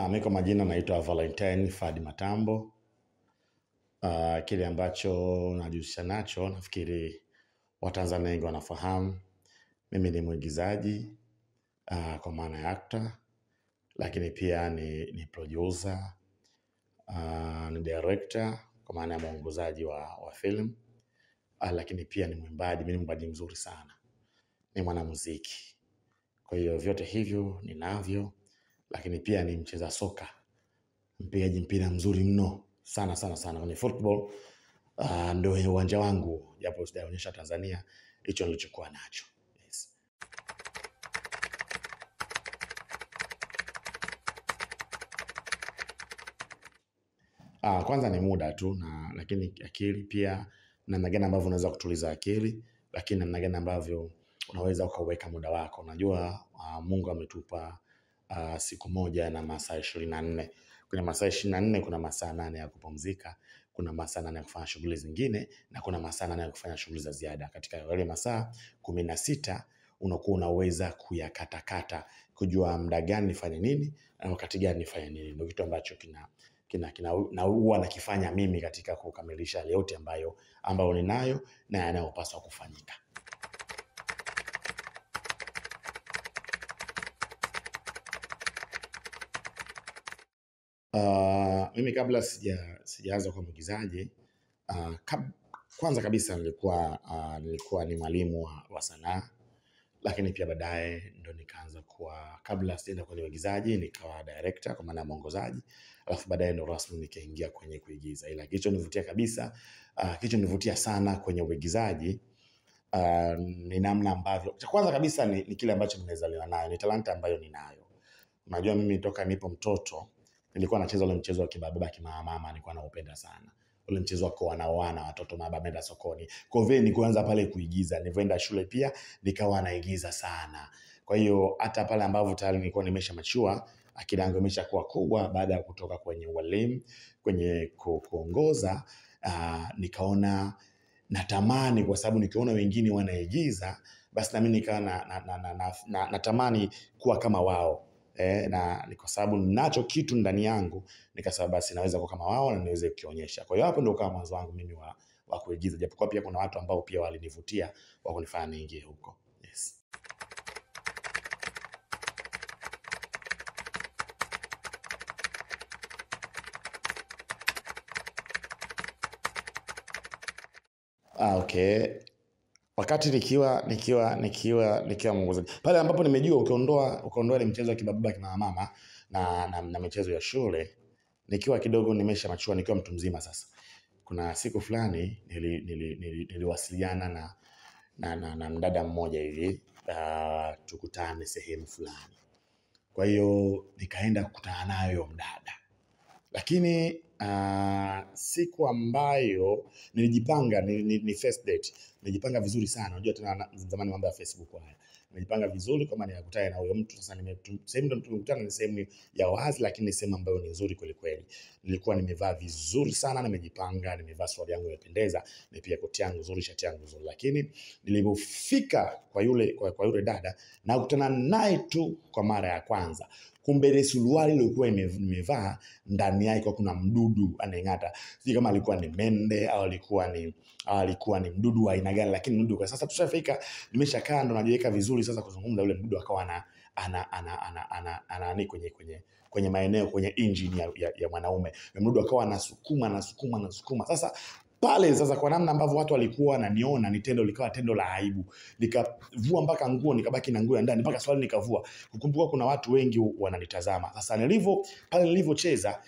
Mimi kwa majina naitwa Valentine Fadi Matambo. Kile ambacho najihusisha nacho nafikiri Watanzania wengi wanafahamu. Mimi ni mwigizaji kwa maana ya actor, lakini pia ni producer, ni director kwa maana ya mwongozaji wa film, lakini pia ni mwimbaji. Mimi ni mwimbaji mzuri sana. Ni mwanamuziki. Kwa hiyo vyote hivyo ninavyo, lakini pia ni mcheza soka. Mpigaji mpira mzuri mno sana sana sana kwenye football. Ndio uwanja wangu, japo sijaonyesha Tanzania, hicho nilichokuwa nacho. Yes. Kwanza ni muda tu, lakini akili pia, namna gani ambavyo unaweza kutuliza akili, lakini namna gani ambavyo unaweza ukaweka muda wako. Unajua Mungu ametupa siku moja na masaa 24. Kuna masaa 24, kuna masaa 8 ya kupumzika, kuna masaa 8 ya kufanya shughuli zingine, na kuna masaa 8 ya kufanya shughuli za ziada. Katika yale masaa 16 unakuwa unaweza kuyakatakata, kujua muda gani nifanye nini na wakati gani nifanye nini. Ndio kitu ambacho na huwa nakifanya mimi katika kukamilisha yale yote ambayo ninayo na yanayopaswa kufanyika. Mimi kabla sijaanza kuwa mwigizaji, kwanza kabisa nilikuwa ni mwalimu wa sanaa, lakini pia baadaye ndo nikaanza kuwa, kabla sijaenda kwenye uigizaji nikawa director kwa maana ya mwongozaji, alafu baadaye ndo rasmi nikaingia kwenye kuigiza. Ila kilichonivutia kabisa, kilichonivutia sana kwenye uigizaji ni namna ambavyo, cha kwanza kabisa ni kile ambacho nimezaliwa nayo, ni talanta ambayo ninayo. Unajua mimi toka nipo mtoto nilikuwa nacheza ule mchezo wa kibaba kimama, nilikuwa naupenda sana. Ule mchezo wa kuoana watoto baba ameenda sokoni. Kwa hivyo nilianza pale kuigiza, nilipoenda shule pia nikawa naigiza sana. Kwa hiyo hata pale ambapo tayari nilikuwa nimesha machua, akili yangu imeshakuwa kubwa baada ya kutoka kwenye ualimu, kwenye kuongoza, nikaona natamani, kwa sababu nikiona wengine wanaigiza, basi na mimi nikawa natamani kuwa kama wao. Na ni kwa sababu nacho kitu ndani yangu, nikasema basi naweza kuwa kama wao na niweze kukionyesha. Kwa hiyo hapo ndio kama mwanzo wangu mimi wa kuigiza, japokuwa pia kuna watu ambao pia walinivutia wa kunifanya niingie huko. Yes. Okay. Wakati nikiwa mwongozaji, pale ambapo nimejua ukaondoa ile mchezo wa kibaba kimama na michezo ya shule, nikiwa kidogo nimesha machua, nikiwa mtu mzima sasa. Kuna siku fulani niliwasiliana na mdada mmoja hivi, tukutane sehemu fulani. Kwa hiyo nikaenda kukutana nayo mdada. Lakini siku ambayo nilijipanga, ni first date, nilijipanga vizuri sana. Unajua tena zamani mambo ya Facebook haya. Nilijipanga vizuri kama nikakutana na huyo mtu. Sasa sehemu ndio tumekutana, ni sehemu ya wazi, lakini ni sehemu ambayo ni nzuri kweli kweli. Nilikuwa nimevaa vizuri sana, nimejipanga, nimevaa suruali yangu imependeza, ni pia koti yangu nzuri, shati yangu nzuri. Lakini nilipofika kwa yule dada na kukutana naye tu kwa mara ya kwanza, kumbe ile suruali iliyokuwa nimevaa ndani yake kuna mdudu anayeng'ata. Sijui kama alikuwa ni mende au alikuwa ni mdudu wa aina gani, lakini mdudu. Kwa sasa tushafika, nimeshakaa ndo najiweka vizuri sasa kuzungumza, yule mdudu akawa kwenye maeneo, kwenye engine ya mwanaume. Mdudu akawa anasukuma. Sasa pale sasa, kwa namna ambavyo watu walikuwa wananiona, ni tendo likawa tendo la aibu. Nikavua mpaka nguo, nikabaki na nguo ya ndani, mpaka swali nikavua. Kukumbuka kuna watu wengi wananitazama. Sasa nilivyocheza,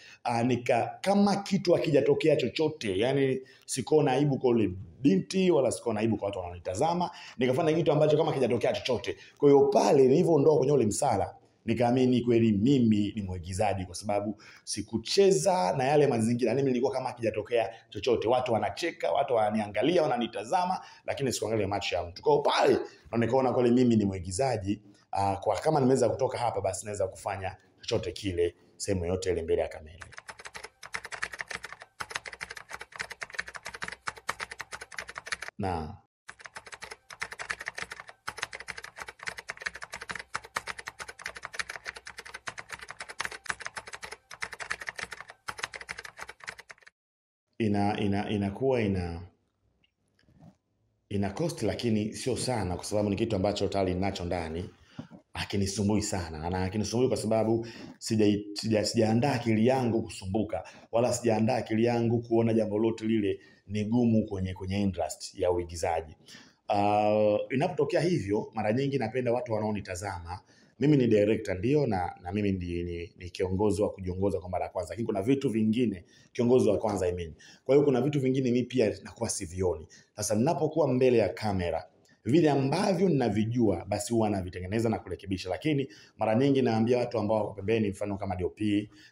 kama kitu hakijatokea chochote, yani sikuona aibu kwa yule binti wala sikuona aibu kwa watu wananitazama. Nikafanya kitu ambacho kama hakijatokea chochote. Kwa hiyo pale nilivyoondoka kwenye ule msala, nikaamini kweli mimi ni mwigizaji, kwa sababu sikucheza na yale mazingira. Mimi nilikuwa kama hakijatokea chochote. Watu wanacheka, watu wananiangalia, wananitazama, lakini sikuangalia macho ya mtu. Kwa hiyo pale na nikaona kweli mimi ni mwigizaji. Kwa kama nimeweza kutoka hapa, basi naweza kufanya chochote kile sehemu yote ile mbele ya kamera. Na inakuwa ina cost, lakini sio sana, kwa sababu ni kitu ambacho tayari ninacho ndani. Hakinisumbui sana, na hakinisumbui kwa sababu sijaandaa akili yangu kusumbuka, wala sijaandaa akili yangu kuona jambo lote lile ni gumu kwenye interest ya uigizaji. Inapotokea hivyo, mara nyingi napenda watu wanaonitazama. Mimi ni director ndio, na mimi ni kiongozi wa kujiongoza kwa mara ya kwanza, lakini kuna vitu vingine, kiongozi wa kwanza kwa hiyo kuna vitu vingine mimi pia nakuwa sivioni. Sasa ninapokuwa mbele ya kamera, vile ambavyo ninavijua basi huwa navitengeneza na kurekebisha, lakini mara nyingi naambia watu ambao wako pembeni, mfano kama DOP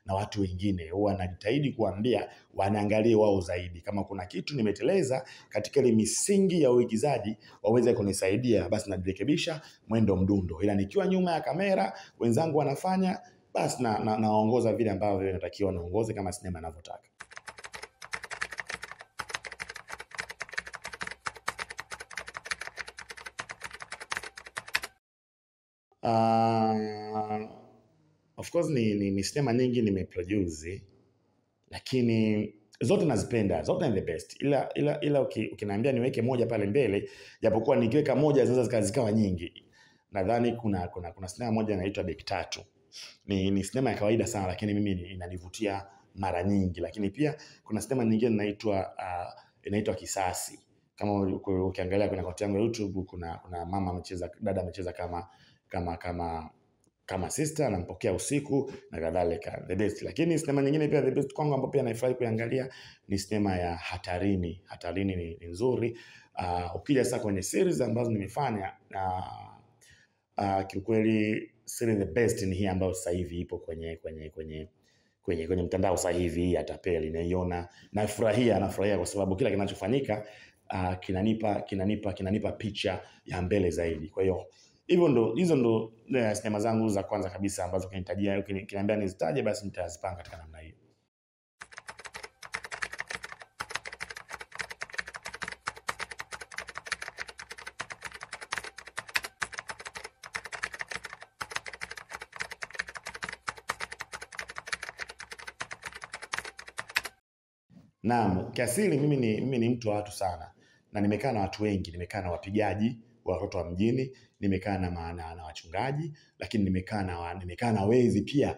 na watu wengine, huwa najitahidi kuambia wanaangalie wao zaidi. Kama kuna kitu nimeteleza katika ile misingi ya uigizaji, waweze kunisaidia, basi najirekebisha mwendo mdundo. Ila nikiwa nyuma ya kamera, wenzangu wanafanya, basi naongoza vile ambavyo inatakiwa naongoze kama sinema inavyotaka. Of course ni sinema nyingi nimeproduce, lakini zote nazipenda, zote ni the best. Ila ukiniambia niweke moja pale mbele, japokuwa nikiweka moja zinaweza zikawa nyingi. Nadhani kuna sinema moja inaitwa Beki Tatu. Ni sinema ya kawaida sana, lakini mimi inanivutia mara nyingi. Lakini pia kuna sinema nyingine inaitwa Kisasi. Kama ukiangalia kwenye akaunti yangu ya YouTube, kuna dada amecheza kama sister, anampokea usiku na kadhalika, the best. Lakini sinema nyingine pia the best kwangu ambapo pia naifurahi kuangalia ni sinema ya Hatarini. Hatarini ni nzuri. Ukija sasa kwenye series ambazo nimefanya, kiukweli series the best ni hii ambayo sasa hivi ipo kwenye mtandao sasa hivi ya Tapeli. Naiona nafurahia kwa sababu kila kinachofanyika kinanipa picha ya mbele zaidi. Kwa hiyo hizo ndo sinema zangu za kwanza kabisa ambazo ukiniambia nizitaje, basi nitazipanga katika namna hiyo. Naam, kiasili mimi ni mtu wa watu sana, na nimekaa na watu wengi. Nimekaa na wapigaji wa watoto wa mjini, nimekaa na wachungaji, lakini nimekaa na wezi pia,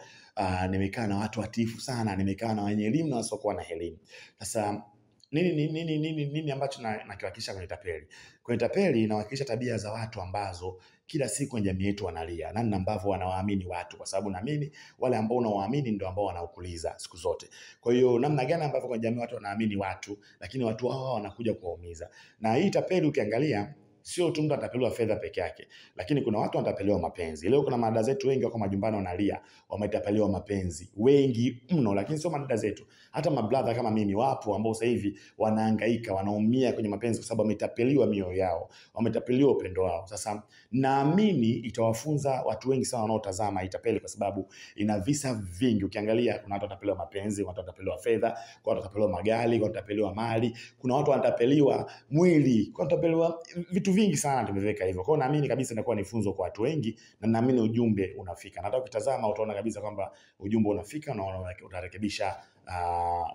nimekaa na watu watifu sana, nimekaa na wenye elimu na wasiokuwa na elimu. Sasa nini ambacho nakiwakilisha kwenye Tapeli? Kwenye Tapeli nawakilisha tabia za watu ambazo kila siku kwenye jamii yetu wanalia, namna ambavyo wanawaamini watu, kwa sababu naamini wale ambao unawaamini ndio ambao wanaokuliza siku zote. Kwa hiyo namna gani ambavyo kwenye jamii watu wanaamini watu, lakini watu hao wanakuja kuwaumiza. Na hii Tapeli ukiangalia, sio tu mtu atapeliwa fedha peke yake, lakini kuna watu wanatapeliwa mapenzi. Leo kuna madada zetu wengi wako majumbani wanalia, wametapeliwa mapenzi wengi mno. Lakini sio madada zetu, hata mabrother kama mimi wapo ambao sasa hivi wanahangaika, wanaumia kwenye mapenzi kwa sababu wametapeliwa mioyo yao, wametapeliwa upendo wao. Sasa naamini itawafunza watu wengi sana wanaotazama Tapeli, kwa sababu ina visa vingi. Ukiangalia kuna watu wanatapeliwa mapenzi, watu wanatapeliwa fedha, kuna watu wanatapeliwa magari, kuna watu wanatapeliwa mali, kuna watu wanatapeliwa mwili, kuna watu wanatapeliwa vitu vingi sana tumeweka hivyo. Kwa hiyo naamini kabisa inakuwa ni funzo kwa watu wengi, na naamini ujumbe unafika. Na hata ukitazama utaona kabisa kwamba ujumbe unafika na utarekebisha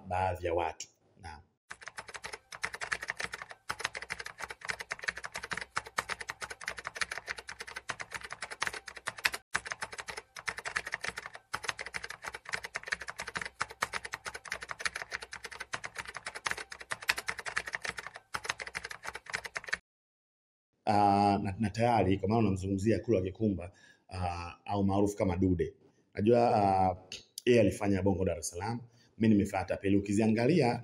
baadhi ya watu. Naam. Na tayari kwa maana unamzungumzia Kulwa Kikumba, au maarufu kama Dude. Najua yeye alifanya Bongo Dar es Salaam, mimi nimefanya Tapeli. Ukiziangalia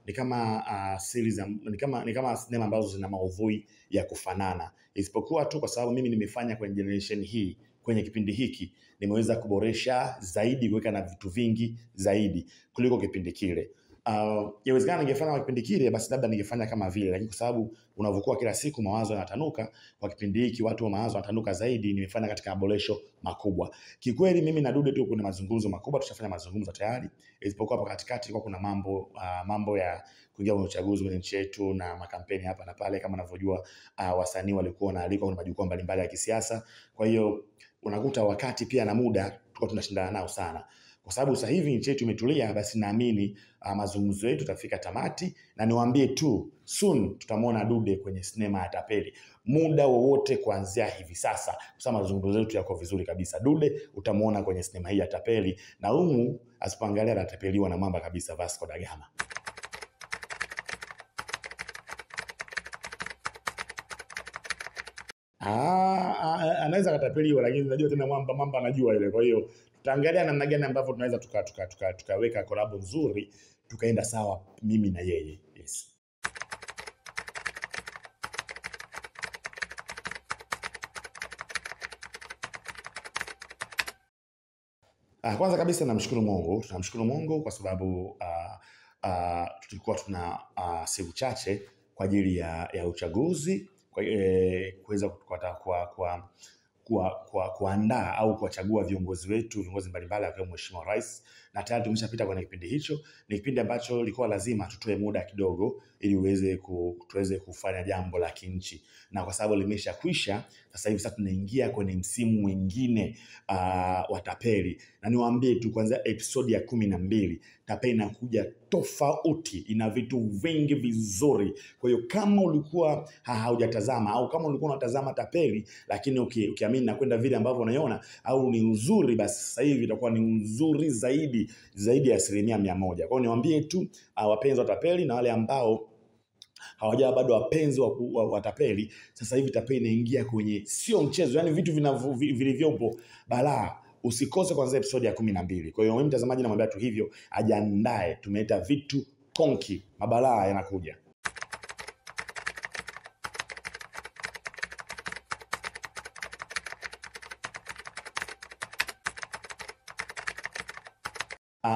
ni kama series, ni kama sinema ambazo zina maudhui ya kufanana, isipokuwa tu kwa sababu mimi nimefanya kwenye generation hii, kwenye kipindi hiki nimeweza kuboresha zaidi, kuweka na vitu vingi zaidi kuliko kipindi kile. Yawezekana ningefanya kwa kipindi kile, basi labda ningefanya kama vile, lakini kwa sababu unavyokuwa kila siku mawazo yanatanuka, kwa kipindi hiki watu wa mawazo yanatanuka zaidi, nimefanya katika maboresho makubwa. Kikweli mimi na Dude tu kuna mazungumzo makubwa, tushafanya mazungumzo tayari, isipokuwa hapo katikati kwa kuna mambo ya kuingia kwenye uchaguzi kwenye nchi yetu na makampeni hapa na pale. Kama unavyojua, wasanii walikuwa wanaalikwa kwenye majukwaa mbalimbali ya kisiasa. Kwa hiyo unakuta wakati pia na muda tulikuwa tunashindana nao sana. Kwa sababu sasa hivi nchi yetu imetulia, basi naamini mazungumzo yetu tafika tamati, na niwaambie tu soon tutamwona Dude kwenye sinema ya Tapeli muda wowote kuanzia hivi sasa, kwa sababu mazungumzo yetu yako vizuri kabisa. Dude utamwona kwenye sinema hii ya Tapeli, na humu asipoangalia atapeliwa na mamba kabisa Vasco da Gama. Anaweza katapeliwa, lakini unajua tena mamba anajua ile. Kwa hiyo tutaangalia namna gani ambavyo tunaweza tukaweka collab nzuri, tukaenda sawa mimi na yeye. Yes. Kwanza kabisa namshukuru Mungu. Tunamshukuru Mungu kwa sababu tulikuwa tuna siku chache kwa ajili ya uchaguzi, kuweza kuandaa au kuwachagua viongozi wetu, viongozi mbalimbali akiwemo Mheshimiwa Rais, na tayari tumeshapita kwenye kipindi hicho. Ni kipindi ambacho ilikuwa lazima tutoe muda kidogo ili tuweze kufanya jambo la kinchi, na kwa sababu limeshakwisha sasa hivi, sasa tunaingia kwenye msimu mwingine wa Tapeli, na niwaambie tu kwanza episode ya 12 Tapeli inakuja tofauti, ina vitu vingi vizuri. Kwa hiyo kama ulikuwa haujatazama au kama ulikuwa unatazama Tapeli lakini ukiamini na kwenda vile ambavyo unaiona au ni uzuri, basi sasa hivi itakuwa ni uzuri zaidi ya 100%. Kwa hiyo niwaambie tu wapenzi wa Tapeli na wale ambao hawajawa bado wapenzi wa Tapeli, sasa hivi Tapeli inaingia kwenye sio mchezo, yani vitu vilivyopo balaa. Usikose kwanza episode ya 12. Kwa hiyo mimi mtazamaji namwambia tu hivyo, ajiandae, tumeleta vitu konki, mabalaa yanakuja.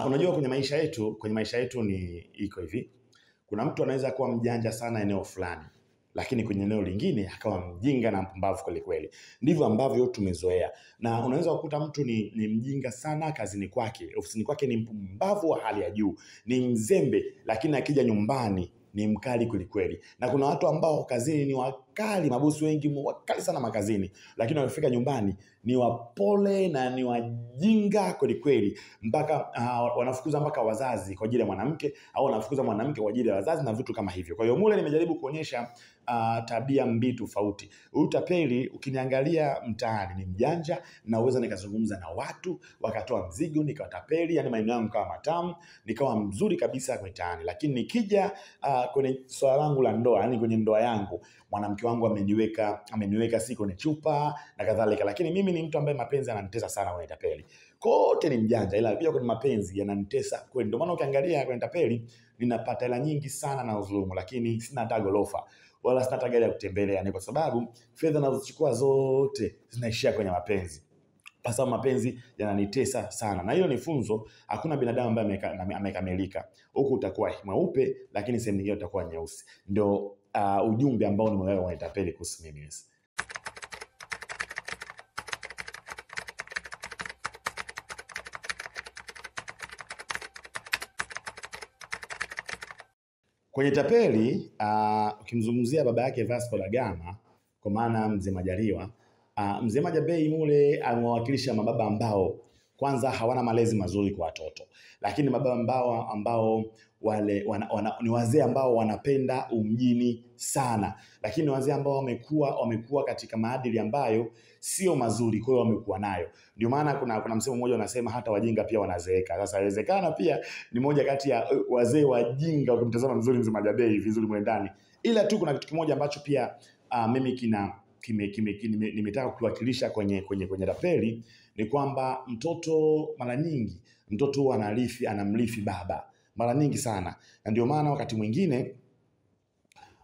Unajua kwenye maisha yetu ni iko hivi. Kuna mtu anaweza kuwa mjanja sana eneo fulani, lakini kwenye eneo lingine akawa mjinga na mpumbavu kweli kweli. Ndivyo ambavyo tumezoea. Na unaweza kukuta mtu ni mjinga sana kazini kwake, ofisini kwake ni mpumbavu wa hali ya juu, ni mzembe, lakini akija nyumbani ni mkali kweli kweli. Na kuna watu ambao kazini ni wakali, mabosi wengi wakali sana makazini, lakini wakifika nyumbani ni wapole na ni wajinga kweli kweli, mpaka wanafukuza mpaka wazazi kwa ajili ya mwanamke, au wanafukuza mwanamke kwa ajili ya wazazi na vitu kama hivyo. Kwa hiyo mule nimejaribu kuonyesha tabia mbili tofauti. Huyu Tapeli ukiniangalia mtaani ni mjanja, na uweza nikazungumza na watu wakatoa mzigo nikawatapeli, yani maneno yangu kama matamu, nikawa mzuri kabisa mtaani. Lakini nikija kwenye swala langu la ndoa, yani kwenye ndoa yangu, mwanamke wangu ameniweka si kwenye chupa na kadhalika. Lakini mimi ni mtu ambaye mapenzi yananitesa sana kwenye Tapeli. Kote ni mjanja, ila pia kwenye mapenzi yananitesa kweli. Ndio maana ukiangalia kwenye Tapeli ninapata hela nyingi sana na udhulumu, lakini sina hata gorofa wala sina hata gari ya kutembelea. Ni kwa sababu fedha nazochukua zote zinaishia kwenye mapenzi. Kwa sababu mapenzi yananitesa sana. Na hiyo ni funzo, hakuna binadamu ambaye amekamilika. Huku utakuwa mweupe, lakini sehemu nyingine utakuwa nyeusi. Ndio ujumbe ambao nimeweka kwenye Tapeli kuhusu mimi. Kwenye Tapeli ukimzungumzia baba yake Vasco da Gama, kwa maana Mzee Majaliwa, Mzee Majabei mule amewakilisha mababa ambao kwanza hawana malezi mazuri kwa watoto, lakini mababa ambao ni wazee ambao wanapenda umjini sana, lakini wazee ambao wamekuwa katika maadili ambayo sio mazuri, kwa hiyo wamekuwa nayo. Ndio maana kuna msemo mmoja unasema hata wajinga pia wanazeeka. Sasa inawezekana pia ni moja kati ya wazee wajinga ukimtazama mzuri Mzee Majabei vizuri mwe ndani. Ila tu kuna kitu kimoja ambacho pia mimi nimetaka kuwakilisha kwenye Tapeli, ni kwamba mtoto mara nyingi mtoto anamrithi baba mara nyingi sana. Na ndio maana wakati mwingine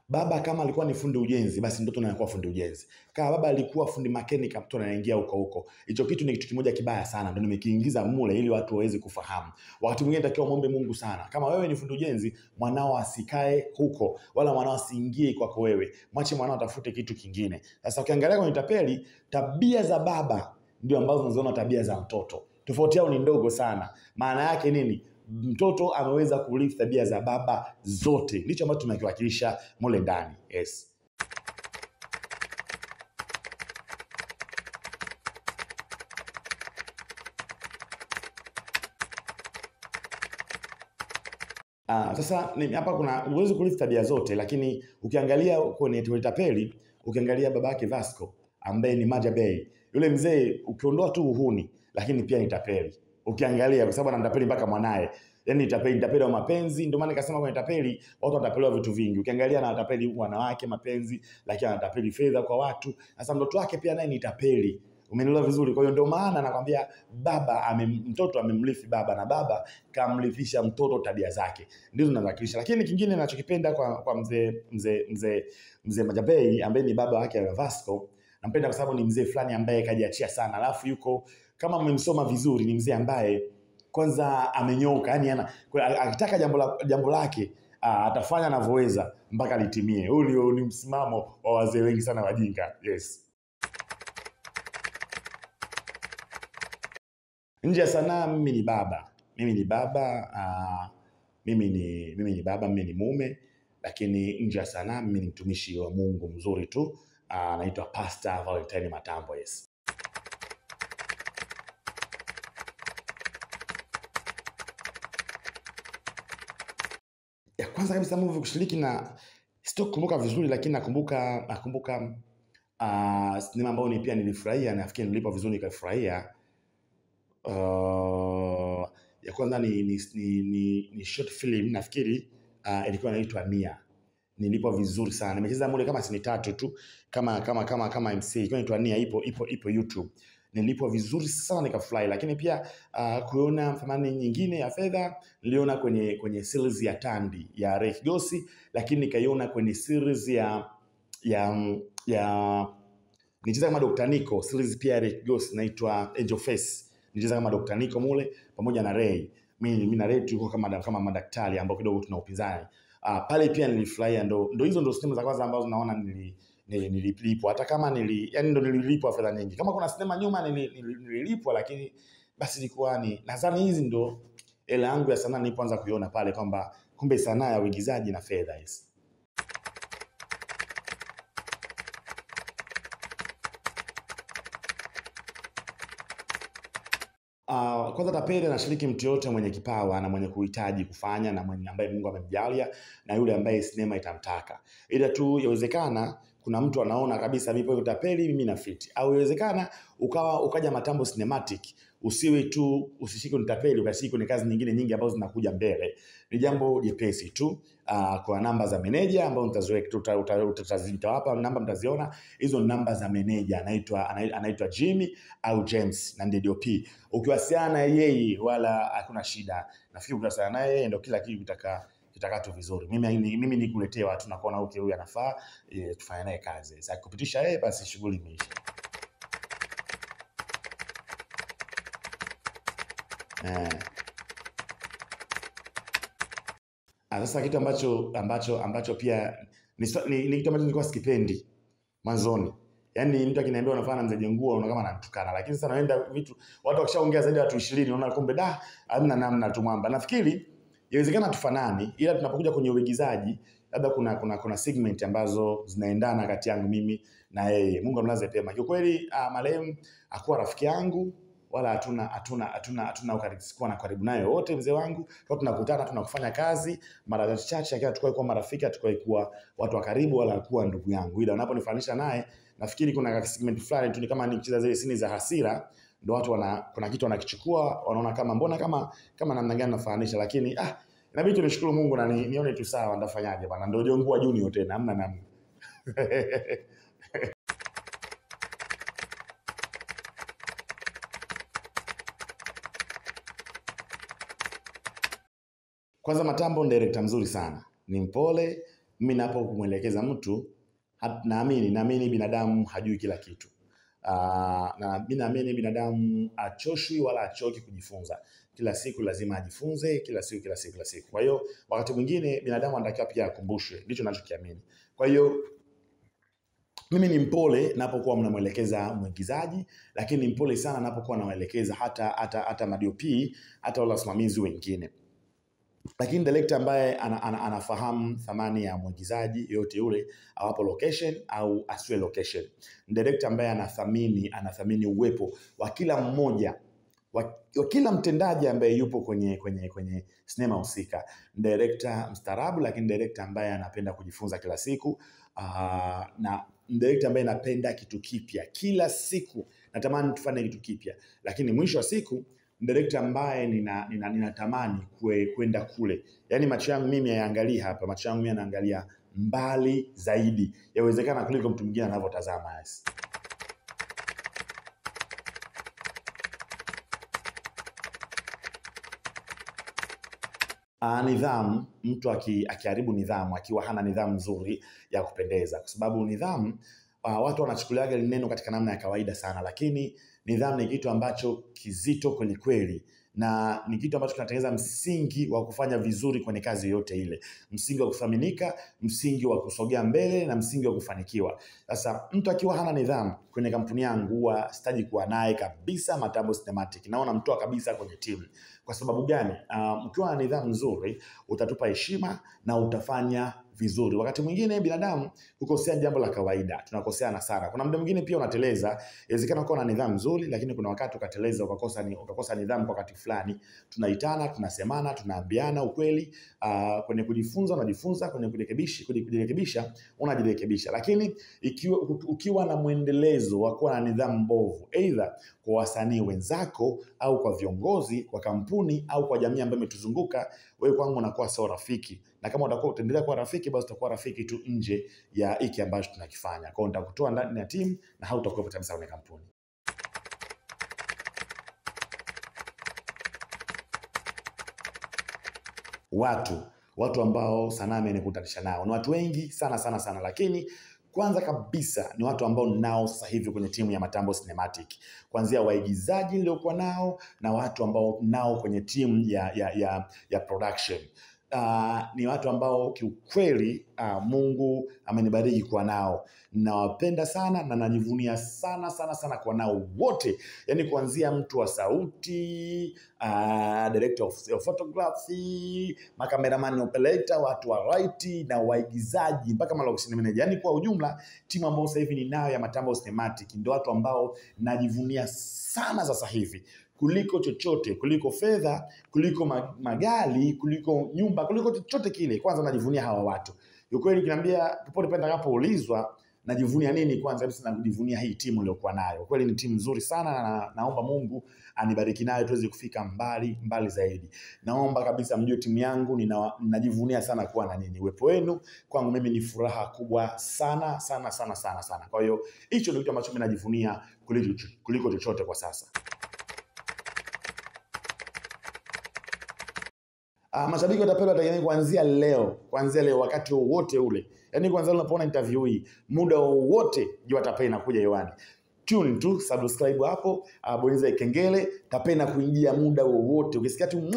baba kama alikuwa ni fundi ujenzi, basi mtoto anakuwa fundi ujenzi. Kama baba alikuwa fundi mechanic, mtoto anaingia huko. Hicho kitu ni kitu kimoja kibaya sana, ndio nimekiingiza mule ili watu waweze kufahamu. Wakati mwingine natakiwa muombe Mungu sana. Kama wewe ni fundi ujenzi, mwanao asikae huko, wala mwanao asiingie kwako wewe. Mwache mwanao atafute kitu kingine. Sasa ukiangalia kwenye Tapeli, tabia za baba ndio ambazo tunaziona tabia za mtoto. Tofauti yao ni ndogo sana. Maana yake nini? Mtoto ameweza kurithi tabia za baba zote. Ndicho ambacho tunakiwakilisha mule ndani. Yes. Sasa hapa kuna uwezo kulithi tabia zote, lakini ukiangalia kwenye tulitapeli, ukiangalia babake Vasco ambaye ni Maja Bay, yule mzee ukiondoa tu uhuni, lakini pia ni tapeli. Ukiangalia kwa sababu anamtapeli mpaka mwanae. Yaani tapeli wa mapenzi, ndio maana nikasema kwenye tapeli watu wanatapeliwa vitu vingi. Ukiangalia anatapeli wanawake mapenzi, lakini anatapeli fedha kwa watu. Sasa mtoto wake pia naye ni tapeli. Umenielewa vizuri? Kwa hiyo ndio maana nakwambia mtoto amemrithi baba na baba kamrithisha mtoto tabia zake. Ndizo zinazowakilisha. Lakini kingine ninachokipenda kwa mzee Majabei ambaye ni baba wake wa Vasco, nampenda kwa sababu ni mzee fulani ambaye kajiachia sana. Alafu yuko kama mmemsoma vizuri, ni mzee ambaye kwanza amenyoka, yani akitaka jambo lake atafanya anavyoweza mpaka litimie. Huo ni msimamo wa wazee wengi sana wajinga. Yes. Nje ya sanaa mimi ni baba. Mimi ni baba, mimi ni mume, lakini nje ya sanaa mimi ni mtumishi wa Mungu mzuri tu. Naitwa Pastor Valentine Matambo. Yes. Ya kwanza kabisa movie kushiriki na sitokumbuka vizuri, lakini nakumbuka sinema ambayo pia nilifurahia, nafikiri nilipo vizuri nikafurahia. Ya kwanza ni short film, nafikiri ilikuwa inaitwa Nia. Nilipo vizuri sana. Nimecheza mule kama sini 3 tu kama MC. Ilikuwa inaitwa Nia, ipo YouTube. Nilipo vizuri sana nikafurahi, lakini pia kuona thamani nyingine ya fedha niliona kwenye series ya Tandi ya Ray Kigosi, lakini nikaiona kwenye series ya nicheza kama Dr. Nico, series pia ya Ray Kigosi inaitwa Angel Face. Nicheza kama Dr. Nico mule pamoja na Ray. Mimi na Ray tulikuwa kama madaktari ambao kidogo tuna upinzani. Pale pia nilifurahia, ndo hizo sinema za kwanza ambazo naona nililipwa, hata kama yani ndo nililipwa fedha nyingi. Kama kuna sinema nyuma nililipwa, lakini basi ilikuwa nadhani hizi ndo hela yangu ya sanaa nilipoanza kuiona pale kwamba kumbe sanaa ya uigizaji na fedha hizi. Kwanza tapeli anashiriki mtu yote mwenye kipawa na mwenye kuhitaji kufanya na mwenye ambaye Mungu amemjalia na yule ambaye sinema itamtaka. Ila tu yawezekana kuna mtu anaona kabisa vipo tapeli mimi na fit. Au yawezekana ukaja Matambo Cinematic, usishike tapeli ukashike ni kazi nyingine nyingi ambazo zinakuja mbele. Ni jambo jepesi tu. Kwa namba za meneja ambao utazita hapa, namba mtaziona. Hizo namba za meneja, anaitwa Jimmy au James na ndiye DOP. Ukiwasiliana yeye wala hakuna shida. Nafikiri ukiwasiliana naye ndio kila kitu kitaka tu vizuri. Mimi nikuletee watu na kuona huyu anafaa tufanye naye kazi. Sasa kupitisha yeye basi shughuli imeisha. Sasa kitu ambacho pia ni kitu ambacho nilikuwa sikipendi mwanzoni. Yaani mtu akiniambia unafanya Mzee Jengua unaona kama anatukana, lakini sasa naenda vitu watu wakishaongea zaidi ya watu 20 unaona kumbe hamna namna tu mwamba. Nafikiri inawezekana tufanani, ila tunapokuja kwenye uigizaji labda kuna segment ambazo zinaendana kati yangu mimi na yeye. Mungu amlaze pema. Kwa kweli marehemu hakuwa rafiki yangu wala hatuna ukaribu na karibu naye wote mzee wangu. Kwa tunakutana tunakufanya kazi mara chache, akiwa tukao kwa marafiki, tukao kuwa watu wa karibu wala kuwa ndugu yangu. Ila unaponifanisha naye nafikiri kuna segment fulani tu, ni kama nikicheza zile sini za hasira, ndio watu kuna kitu wanakichukua wanaona kama mbona kama namna gani nafanisha, lakini inabidi tunishukuru Mungu na nione tu sawa, ndafanyaje bana, ndio Jengua Junior tena hamna namna. Kwanza Matambo ni director mzuri sana. Ni mpole, mimi napo kumwelekeza mtu naamini binadamu hajui kila kitu. Na mimi naamini binadamu achoshwi wala achoki kujifunza. Kila siku lazima ajifunze, kila siku. Kwa hiyo wakati mwingine binadamu anatakiwa pia akumbushwe, ndicho ninachokiamini. Kwa hiyo mimi ni mpole napokuwa mnamuelekeza mwigizaji, lakini ni mpole sana napokuwa nawaelekeza hata ma-DOP, hata wale wasimamizi wengine. Lakini director ambaye anafahamu thamani ya mwigizaji yote yule, awapo location au asiwe location. Director ambaye anathamini uwepo wa kila mmoja wa kila mtendaji ambaye yupo kwenye sinema husika. Director mstaarabu, lakini director ambaye anapenda kujifunza kila siku, na director ambaye anapenda kitu kipya kila siku. Natamani tufanye kitu kipya, lakini mwisho wa siku director ambaye ninatamani kwenda kule. Yaani macho yangu mimi hayaangalii hapa, macho yangu mimi yanaangalia mbali zaidi, yawezekana kuliko mtu mwingine anavyotazama. Nidhamu, mtu akiharibu nidhamu, akiwa hana nidhamu nzuri ya kupendeza. Kwa sababu nidhamu, watu wanachukuliaga neno katika namna ya kawaida sana, lakini nidhamu ni kitu ambacho kizito kweli kweli, na ni kitu ambacho kinatengeneza msingi wa kufanya vizuri kwenye kazi yote ile, msingi wa kuthaminika, msingi wa kusogea mbele, na msingi wa kufanikiwa. Sasa mtu akiwa hana nidhamu kwenye kampuni yangu, huwa sitaji kuwa naye kabisa Matambo Cinematic. Naona mtoa kabisa kwenye timu. Kwa sababu gani? Ukiwa na nidhamu nzuri, utatupa heshima na utafanya vizuri. Wakati mwingine binadamu kukosea jambo la kawaida, tunakoseana sana. Kuna muda mwingine pia unateleza, inawezekana uko na nidhamu nzuri, lakini kuna wakati ukateleza ukakosa nidhamu kwa wakati fulani. Tunaitana, tunasemana, tunaambiana ukweli. Kwenye kujifunza unajifunza, kwenye kujirekebisha unajirekebisha. Lakini ukiwa na mwendelezo wa kuwa na nidhamu mbovu, either kwa wasanii wenzako au kwa viongozi, kwa kampuni au kwa jamii ambayo imetuzunguka, wewe kwangu unakuwa sio rafiki. Na kama utaendelea kuwa rafiki, basi utakuwa rafiki tu nje ya hiki ambacho tunakifanya. Kwa hiyo nitakutoa ndani ya timu na hautakuwa kabisa kwenye kampuni. Watu ambao sanaa imenikutanisha nao ni watu wengi sana, lakini kwanza kabisa ni watu ambao nao sasa hivi kwenye timu ya Matambo Cinematic. Kuanzia waigizaji niliokuwa nao na watu ambao nao kwenye timu ya production. Ni watu ambao kiukweli Mungu amenibariki kuwa nao. Nawapenda sana na najivunia sana kuwa nao wote. Yaani kuanzia mtu wa sauti, director of photography, cameraman operator, watu wa writing na waigizaji mpaka location manager. Yaani kwa ujumla timu ambao sasa hivi ninayo ya Matambo Cinematic ndio watu ambao najivunia sana sasa hivi. Kuliko chochote, kuliko fedha, kuliko magari, kuliko nyumba, kuliko chochote kile. Kwanza najivunia hawa watu. Ukweli ukiniambia popote pale nitakapoulizwa najivunia nini, kwanza kabisa najivunia hii timu niliyokuwa nayo. Kweli ni timu nzuri sana, na naomba Mungu anibariki nayo tuweze kufika mbali zaidi. Naomba kabisa mjue timu yangu ninajivunia sana kuwa na nyinyi. Uwepo wenu kwangu mimi ni furaha kubwa sana. Kwa hiyo hicho ndio kitu ambacho mimi najivunia kuliko chochote kwa sasa. Mashabiki watapenda watategemea kuanzia leo wakati wote ule. Yaani kwanza unapoona interview hii, muda wote jua Tapeli inakuja hewani. Tune tu, subscribe hapo, bonyeza kengele, Tapeli kuingia muda wowote. Ukisikia tu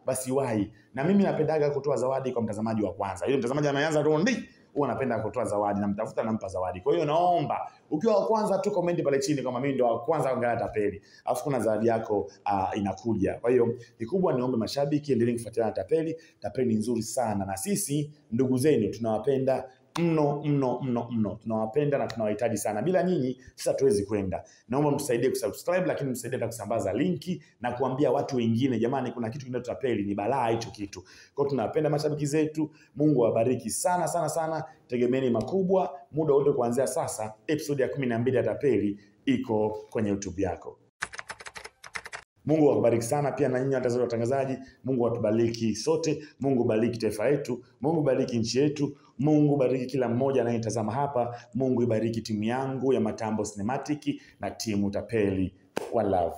basi wahi. Na mimi napendaga kutoa zawadi kwa mtazamaji wa kwanza. Yule mtazamaji anaanza tu huwa napenda kutoa zawadi, na mtafuta nampa zawadi. Kwa hiyo naomba ukiwa wa kwanza tu comment pale chini kama mimi ndio wa kwanza kuangalia Tapeli. Alafu kuna zawadi yako inakuja. Kwa hiyo kikubwa niombe mashabiki endelee kufuatilia Tapeli. Tapeli ni nzuri sana, na sisi ndugu zenu tunawapenda mno. Tunawapenda na tunawahitaji sana. Bila nyinyi sasa tuwezi kwenda. Naomba mtusaidie kusubscribe, lakini mtusaidie hata kusambaza linki na kuambia watu wengine, jamani kuna kitu kinaitwa Tapeli, ni balaa hicho kitu. Kwa hiyo tunapenda mashabiki zetu. Mungu awabariki sana. Tegemeni makubwa muda wote kuanzia sasa. Episode ya 12 ya Tapeli iko kwenye YouTube yako. Mungu akubariki sana pia na nyinyi watangazaji. Mungu atubariki sote. Mungu bariki taifa letu. Mungu bariki nchi yetu. Mungu bariki kila mmoja anayetazama hapa. Mungu ibariki timu yangu ya Matambo Cinematic na timu Tapeli. One love.